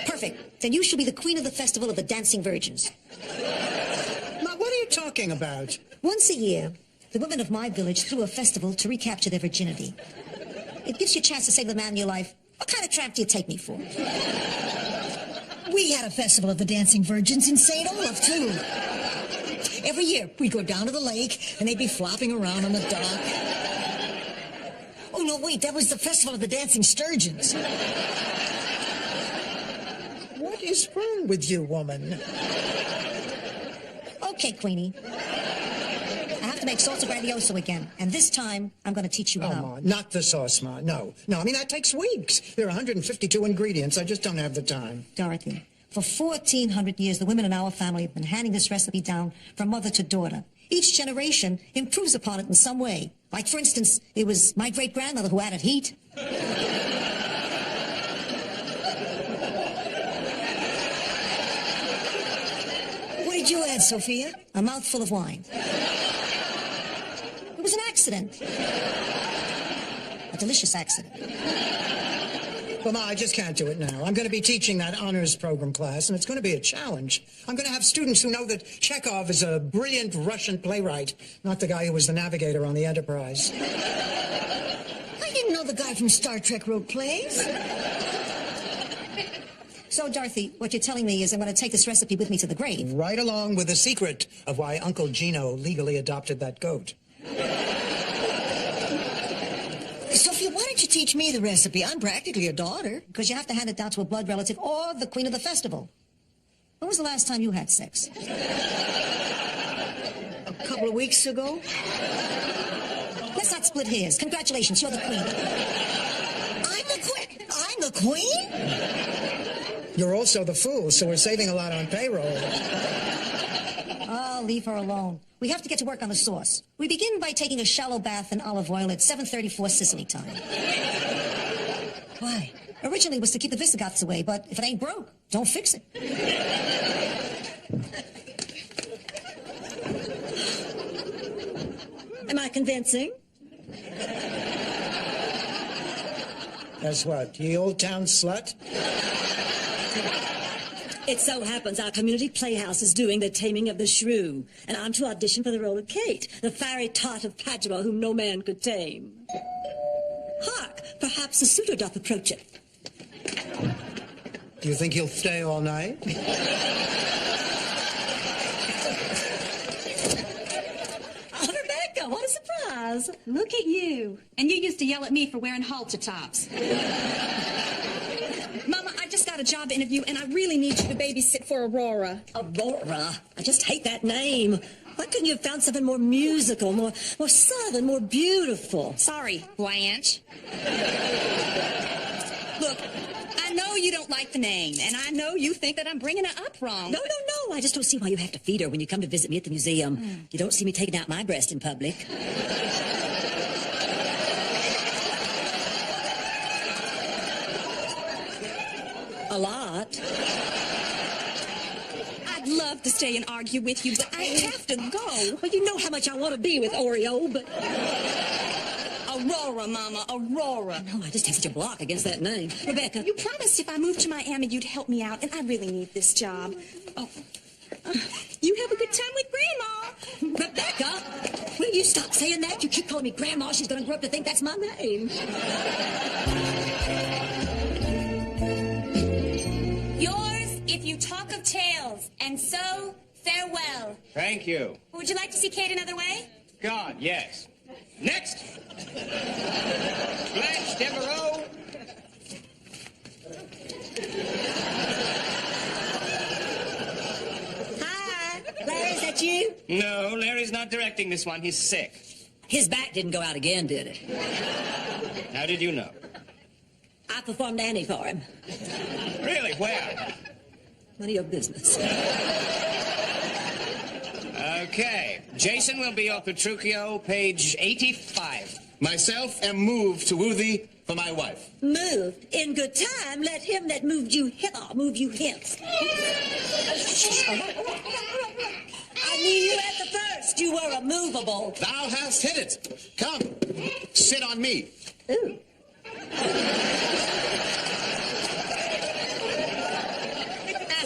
Perfect. Then you shall be the queen of the festival of the dancing virgins. Ma, what are you talking about? Once a year, the women of my village threw a festival to recapture their virginity. It gives you a chance to say to the man in your life, what kind of tramp do you take me for? We had a festival of the dancing virgins in St. Olaf, too. Every year, we'd go down to the lake, and they'd be flopping around on the dock. Oh, no, wait, that was the festival of the dancing sturgeons. What is wrong with you, woman? Okay, Queenie. I have to make salsa grandioso again, and this time I'm going to teach you how. Ma, not the sauce, Ma. No. I mean, that takes weeks. There are 152 ingredients. I just don't have the time. Dorothy, for 1,400 years, the women in our family have been handing this recipe down from mother to daughter. Each generation improves upon it in some way. Like, for instance, it was my great-grandmother who added heat. What did you add, Sophia? A mouthful of wine. It was an accident. A delicious accident. Well, Ma, I just can't do it now. I'm going to be teaching that honors program class, and it's going to be a challenge. I'm going to have students who know that Chekhov is a brilliant Russian playwright, not the guy who was the navigator on the Enterprise. I didn't know the guy from Star Trek wrote plays. So, Dorothy, what you're telling me is I'm going to take this recipe with me to the grave. Right along with the secret of why Uncle Gino legally adopted that goat. Sophia, why don't you teach me the recipe? I'm practically a daughter. Because you have to hand it down to a blood relative or the queen of the festival. When was the last time you had sex? A couple of weeks ago. Let's not split hairs. Congratulations, you're the queen. I'm the queen? You're also the fool, so we're saving a lot on payroll. Oh, leave her alone. We have to get to work on the sauce. We begin by taking a shallow bath in olive oil at 7:34 Sicily time. Why? Originally it was to keep the Visigoths away, but if it ain't broke, don't fix it. Am I convincing? As what, ye old town slut? It so happens our community playhouse is doing The Taming of the Shrew, and I'm to audition for the role of Kate, the fiery tart of Padua whom no man could tame. Hark, perhaps a suitor doth approach it. Do you think you'll stay all night? Oh, Rebecca, what a surprise. Look at you. And you used to yell at me for wearing halter tops. Mama, I just got a job interview, and I really need you to babysit for Aurora. Aurora? I just hate that name. Why couldn't you have found something more musical, more southern, more beautiful? Sorry, Blanche. Look, I know you don't like the name, and I know you think that I'm bringing her up wrong. No. I just don't see why you have to feed her when you come to visit me at the museum. You don't see me taking out my breast in public. A lot. I'd love to stay and argue with you, but I have to go. Well, you know how much I want to be with Oreo, but... Aurora, Mama, Aurora. No, I just have such a block against that name. Rebecca. You promised if I moved to Miami, you'd help me out, and I really need this job. Oh. You have a good time with Grandma. Rebecca, will you stop saying that? You keep calling me Grandma. She's going to grow up to think that's my name. Yours, if you talk of tales, and so, farewell. Thank you. Would you like to see Kate another way? God, yes. Next! Blanche Devereaux. Hi, Larry, is that you? No, Larry's not directing this one. He's sick. His back didn't go out again, did it? How did you know? I performed Annie for him. Really? Where? None of your business. Okay. Jason will be your Petruchio, page 85. Myself am moved to woo thee for my wife. Moved? In good time, let him that moved you hither move you hence. I knew you at the first. You were immovable. Thou hast hit it. Come, sit on me. Ooh.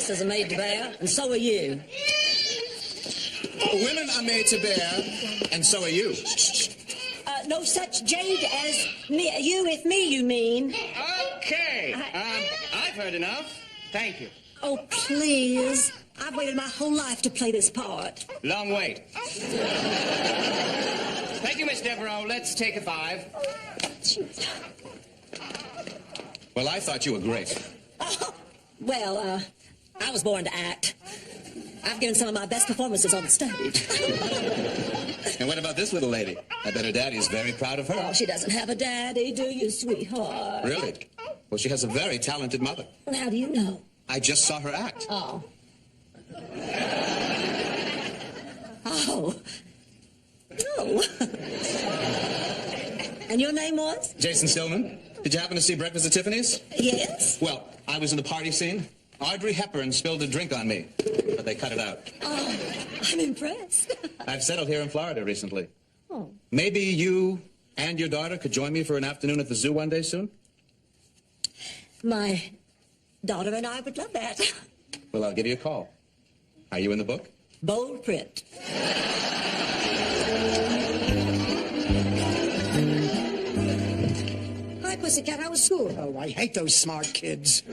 sisters are made to bear, and so are you. Women are made to bear, and so are you. No such jade as me. You with me, you mean? Okay. I've heard enough. Thank you. Oh, please. I've waited my whole life to play this part. Long wait. Thank you, Miss Devereaux. Let's take a 5. Well, I thought you were great. Oh, well, I was born to act. I've given some of my best performances on the stage. And what about this little lady? I bet her daddy's very proud of her. Oh, she doesn't have a daddy, do you, sweetheart? Really? Well, she has a very talented mother. Well, how do you know? I just saw her act. Oh. Oh. No. And your name was? Jason Stillman. Did you happen to see Breakfast at Tiffany's? Yes. Well, I was in the party scene. Audrey Hepburn spilled a drink on me, but they cut it out. Oh, I'm impressed. I've settled here in Florida recently. Oh. Maybe you and your daughter could join me for an afternoon at the zoo one day soon? My daughter and I would love that. Well, I'll give you a call. Are you in the book? Bold print. Hi, Pussycat. How was school? Oh, I hate those smart kids.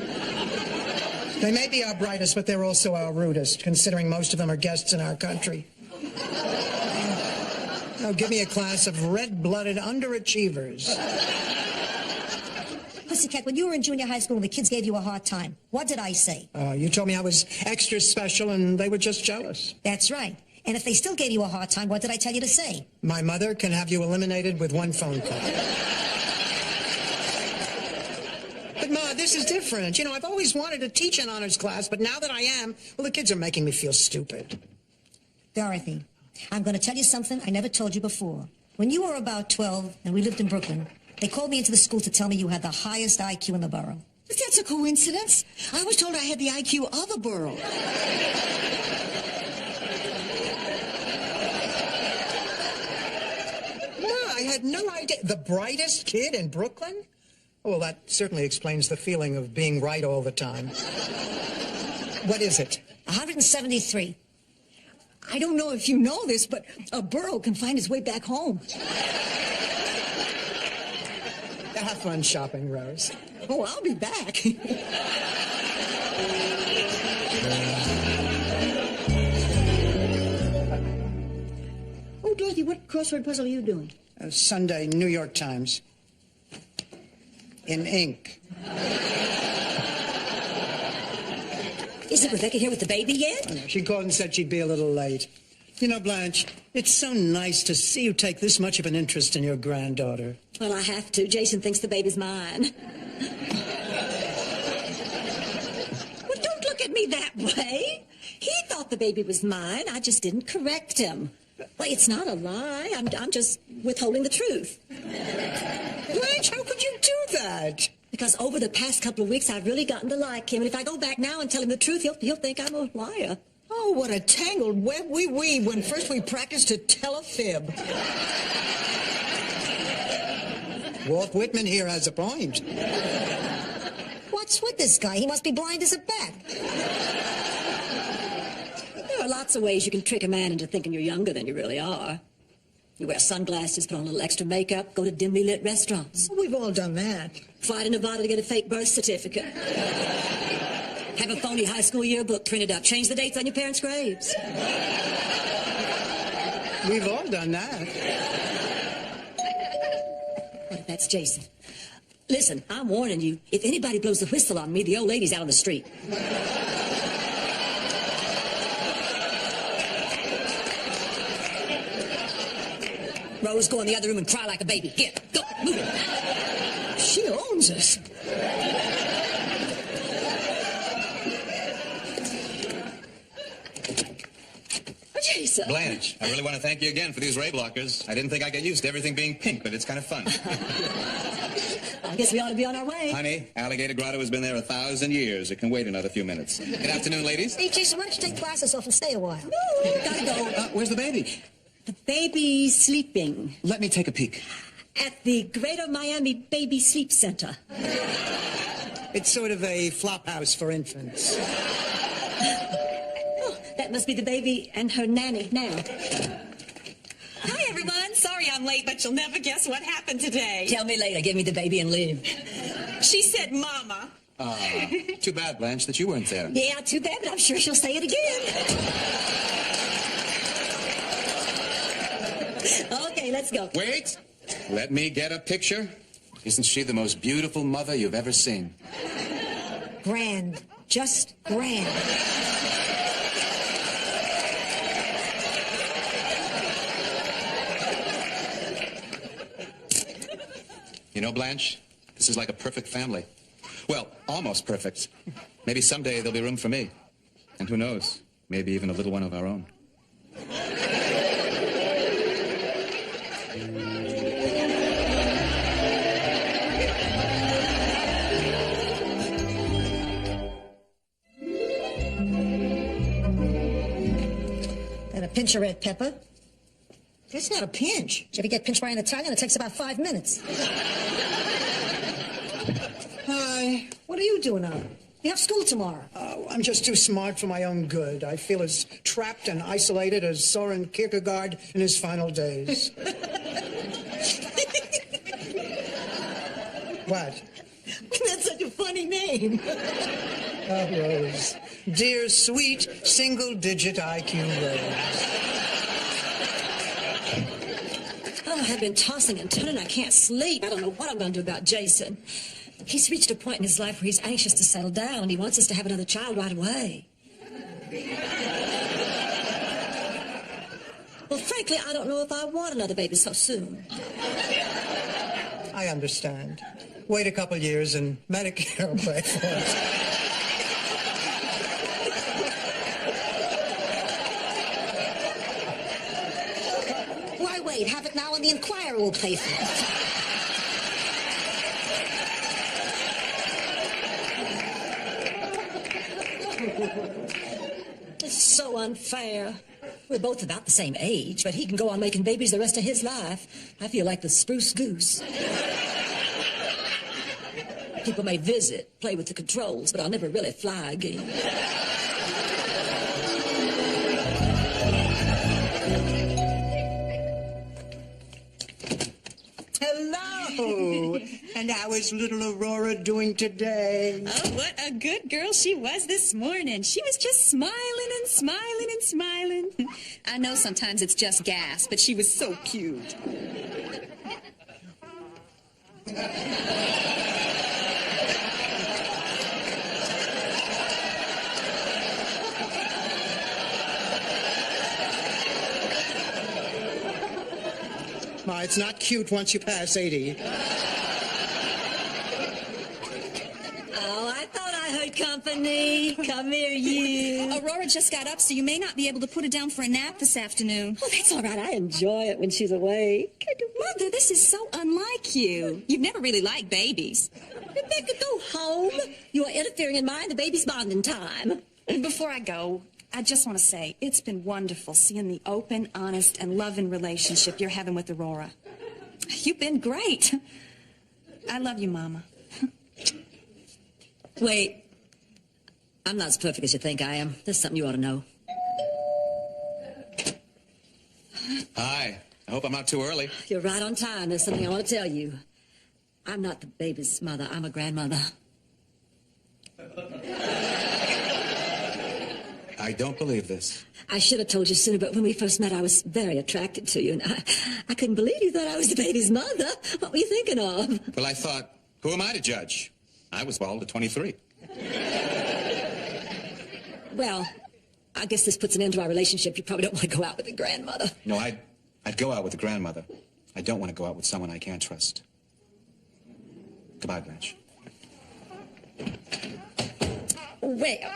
They may be our brightest, but they're also our rudest, considering most of them are guests in our country. Oh, give me a class of red-blooded underachievers. Pussycat, when you were in junior high school and the kids gave you a hard time, what did I say? You told me I was extra special and they were just jealous. That's right. And if they still gave you a hard time, what did I tell you to say? My mother can have you eliminated with one phone call. But, Ma, this is different. You know, I've always wanted to teach an honors class, but now that I am, well, the kids are making me feel stupid. Dorothy, I'm going to tell you something I never told you before. When you were about 12 and we lived in Brooklyn, they called me into the school to tell me you had the highest IQ in the borough. But that's a coincidence. I was told I had the IQ of a borough. Ma, I had no idea. The brightest kid in Brooklyn? Well, that certainly explains the feeling of being right all the time. What is it? 173. I don't know if you know this, but a burro can find his way back home. Have fun shopping, Rose. Oh, I'll be back. Oh, Dorothy, what crossword puzzle are you doing? Sunday, New York Times. In ink. Isn't Rebecca here with the baby yet? Oh, no, she called and said she'd be a little late. You know, Blanche, it's so nice to see you take this much of an interest in your granddaughter. Well, I have to. Jason thinks the baby's mine. Well, don't look at me that way. He thought the baby was mine. I just didn't correct him. Well, it's not a lie. I'm just withholding the truth. Blanche, how could you do that? Because over the past couple of weeks, I've really gotten to like him. And if I go back now and tell him the truth, he'll think I'm a liar. Oh, what a tangled web we weave when first we practice to tell a fib. Walt Whitman here has a point. What's with this guy? He must be blind as a bat. There are lots of ways you can trick a man into thinking you're younger than you really are. You wear sunglasses, put on a little extra makeup, go to dimly lit restaurants. We've all done that. Fly to Nevada to get a fake birth certificate. Have a phony high school yearbook printed up. Change the dates on your parents' graves. We've all done that. What if that's Jason? Listen, I'm warning you. If anybody blows the whistle on me, the old lady's out on the street. Rose, go in the other room and cry like a baby. Here, go, move it. She owns us. Jason. Blanche, I really want to thank you again for these ray blockers. I didn't think I'd get used to everything being pink, but it's kind of fun. I guess we ought to be on our way. Honey, Alligator Grotto has been there 1,000 years. It can wait another few minutes. Good afternoon, ladies. Hey, Jason, why don't you take glasses off and stay a while? No, gotta go. Where's the baby? The baby's sleeping Let me take a peek. at the Greater Miami Baby Sleep Center. It's sort of a flop house for infants. Oh, that must be the baby and her nanny now. Hi, everyone. Sorry I'm late, but you'll never guess what happened today. Tell me later. Give me the baby and leave. She said, Mama. Too bad, Blanche, that you weren't there. Yeah, too bad, but I'm sure she'll say it again. Okay, let's go. Wait! Let me get a picture. Isn't she the most beautiful mother you've ever seen? Grand. Just grand. You know, Blanche, this is like a perfect family. Well, almost perfect. Maybe someday there'll be room for me. And who knows, maybe even a little one of our own. And a pinch of red pepper. It's not a pinch. Did you ever get pinched by an Italian? It takes about 5 minutes. Hi. What are you doing out? You have school tomorrow. Oh, I'm just too smart for my own good. I feel as trapped and isolated as Soren Kierkegaard in his final days. What? That's such a funny name. Oh, Rose. Dear, sweet, single-digit IQ Rose. Oh, I've been tossing and turning. I can't sleep. I don't know what I'm going to do about Jason. He's reached a point in his life where he's anxious to settle down, and he wants us to have another child right away. Well, frankly, I don't know if I want another baby so soon. I understand. Wait a couple years and Medicare will pay for it. Why wait? Have it now and the Inquirer will pay for it. It's so unfair. We're both about the same age, but he can go on making babies the rest of his life. I feel like the spruce goose. People may visit, play with the controls, but I'll never really fly again. Hello. And how is little Aurora doing today? Oh, what a good girl she was this morning. She was just smiling and smiling and smiling. I know sometimes it's just gas, but she was so cute. Ma, it's not cute once you pass 80. Oh, I thought I heard company. Come here, you. Aurora just got up, so you may not be able to put her down for a nap this afternoon. Oh, that's all right. I enjoy it when she's awake. Mother, this is so unlike you. You've never really liked babies. Rebecca, go home. You are interfering in mine. The baby's bonding time. Before I go, I just want to say it's been wonderful seeing the open, honest, and loving relationship you're having with Aurora. You've been great. I love you, Mama. Wait. I'm not as perfect as you think I am. There's something you ought to know. Hi. I hope I'm not too early. You're right on time. There's something I want to tell you. I'm not the baby's mother. I'm a grandmother. I don't believe this. I should have told you sooner, but when we first met, I was very attracted to you, and I couldn't believe you thought I was the baby's mother. What were you thinking of? Well, I thought, who am I to judge? I was bald at 23. Well, I guess this puts an end to our relationship. You probably don't want to go out with a grandmother. No, I'd go out with a grandmother. I don't want to go out with someone I can't trust. Goodbye, Blanche. Well,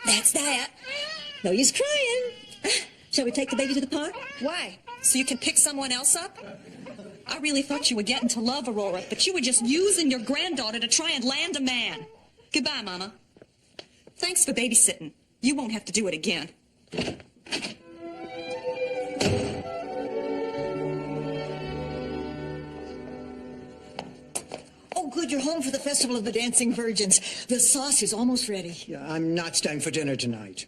that's that. No use crying. Shall we take the baby to the park? Why? So you can pick someone else up? I really thought you were getting to love Aurora, but you were just using your granddaughter to try and land a man. Goodbye, Mama. Thanks for babysitting. You won't have to do it again. Oh, good, you're home for the festival. Festival of the Dancing Virgins. The sauce is almost ready. Yeah, I'm not staying for dinner tonight.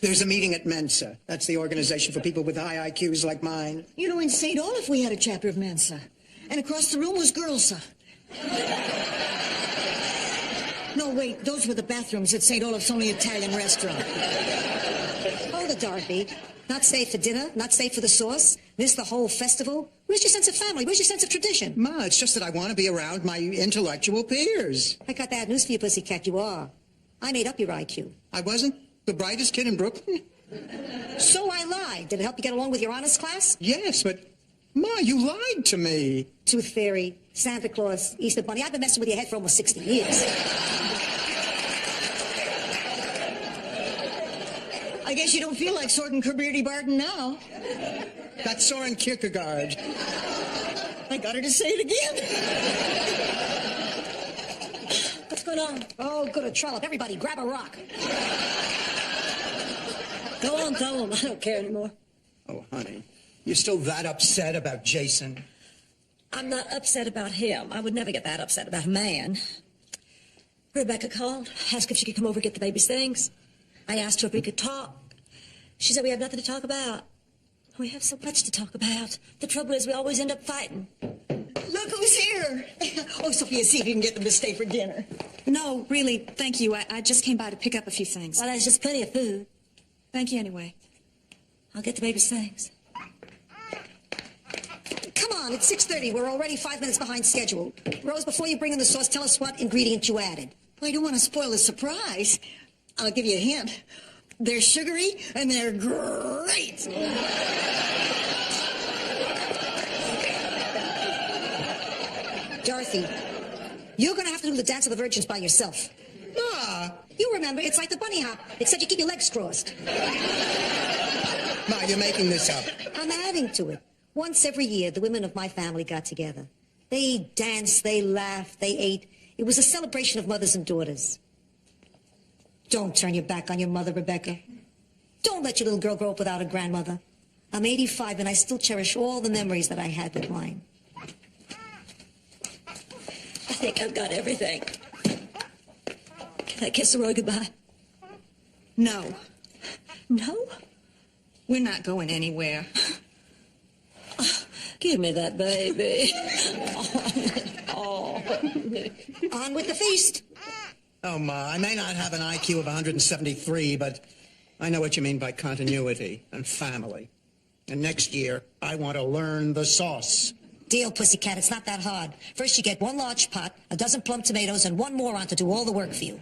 There's a meeting at Mensa. That's the organization for people with high IQs like mine. You know, in St. Olaf, we had a chapter of Mensa. And across the room was Girlsa. No, wait, those were the bathrooms at St. Olaf's only Italian restaurant. Hold it, Dorothy. Not safe for dinner, not safe for the sauce. Miss the whole festival. Where's your sense of family? Where's your sense of tradition? Ma, it's just that I want to be around my intellectual peers. I got bad news for you, pussycat. You are. I made up your IQ. I wasn't the brightest kid in Brooklyn? So I lied. Did it help you get along with your honors class? Yes, but Ma, you lied to me. Tooth Fairy, Santa Claus, Easter Bunny. I've been messing with your head for almost 60 years. I guess you don't feel like sorting Kabirdi Barton now. That's Soren Kierkegaard. I got her to say it again. What's going on? Oh, good, a trollop. Everybody, grab a rock. Go on, throw him. I don't care anymore. Oh, honey, you're still that upset about Jason? I'm not upset about him. I would never get that upset about a man. Rebecca called, asked if she could come over and get the baby's things. I asked her if we could talk. She said we have nothing to talk about. We have so much to talk about. The trouble is we always end up fighting. Look who's here. Oh, Sophia, see if you can get them to stay for dinner. No, really, thank you. I just came by to pick up a few things. Well, there's just plenty of food. Thank you anyway. I'll get the baby's things. Come on, it's 6:30. We're already 5 minutes behind schedule. Rose, before you bring in the sauce, tell us what ingredient you added. Well, I don't want to spoil the surprise. I'll give you a hint. They're sugary and they're great. Dorothy, you're going to have to do the Dance of the Virgins by yourself. Ma! You remember, it's like the bunny hop, except you keep your legs crossed. Ma, you're making this up. I'm adding to it. Once every year, the women of my family got together. They danced, they laughed, they ate. It was a celebration of mothers and daughters. Don't turn your back on your mother, Rebecca. Don't let your little girl grow up without a grandmother. I'm 85 and I still cherish all the memories that I had with mine. I think I've got everything. Can I kiss Roy goodbye? No, No? we're not going anywhere. Give me that baby. Oh. On with the feast. Oh, Ma, I may not have an IQ of 173, but I know what you mean by continuity and family. And next year, I want to learn the sauce. Deal, pussycat. It's not that hard. First, you get 1 large pot, a dozen plum tomatoes, and 1 moron to do all the work for you.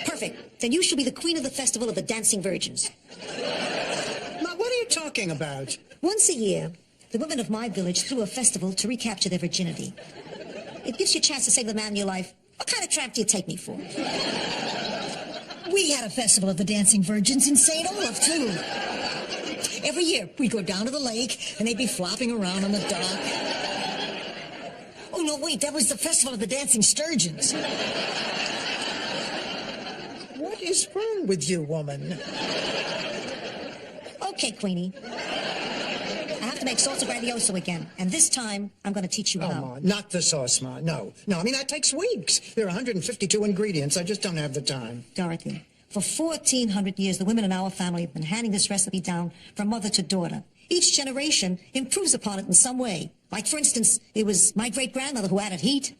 Perfect. Then you should be the queen of the Festival of the Dancing Virgins. Ma, what are you talking about? Once a year, the women of my village threw a festival to recapture their virginity. It gives you a chance to say to the man in your life, what kind of tramp do you take me for? We had a festival of the Dancing Virgins in St. Olaf, too. Every year, we'd go down to the lake, and they'd be flopping around on the dock. Oh, no, wait, that was the Festival of the Dancing Sturgeons. What is wrong with you, woman? Okay, Queenie. I have to make salsa grandioso again, and this time I'm going to teach you Oh, how. Ma, not the sauce, Ma. No. No, I mean, that takes weeks. There are 152 ingredients. I just don't have the time. Dorothy, for 1,400 years, the women in our family have been handing this recipe down from mother to daughter. Each generation improves upon it in some way. Like, for instance, it was my great-grandmother who added heat.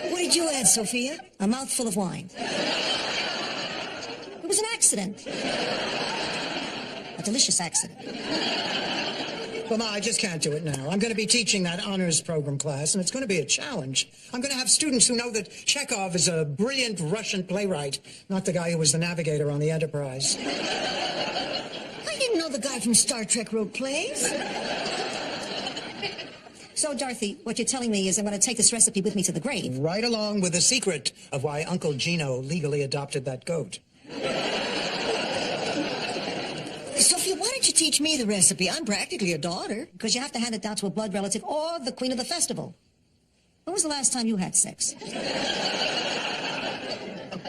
What did you add, Sophia? A mouthful of wine. It was an accident. A delicious accident. Well, Ma, I just can't do it now. I'm going to be teaching that honors program class, and it's going to be a challenge. I'm going to have students who know that Chekhov is a brilliant Russian playwright, not the guy who was the navigator on the Enterprise. I didn't know the guy from Star Trek wrote plays. So, Dorothy, what you're telling me is I'm going to take this recipe with me to the grave. Right along with the secret of why Uncle Gino legally adopted that goat. Sophia, why don't you teach me the recipe? I'm practically a daughter. Because you have to hand it down to a blood relative or the queen of the festival. When was the last time you had sex?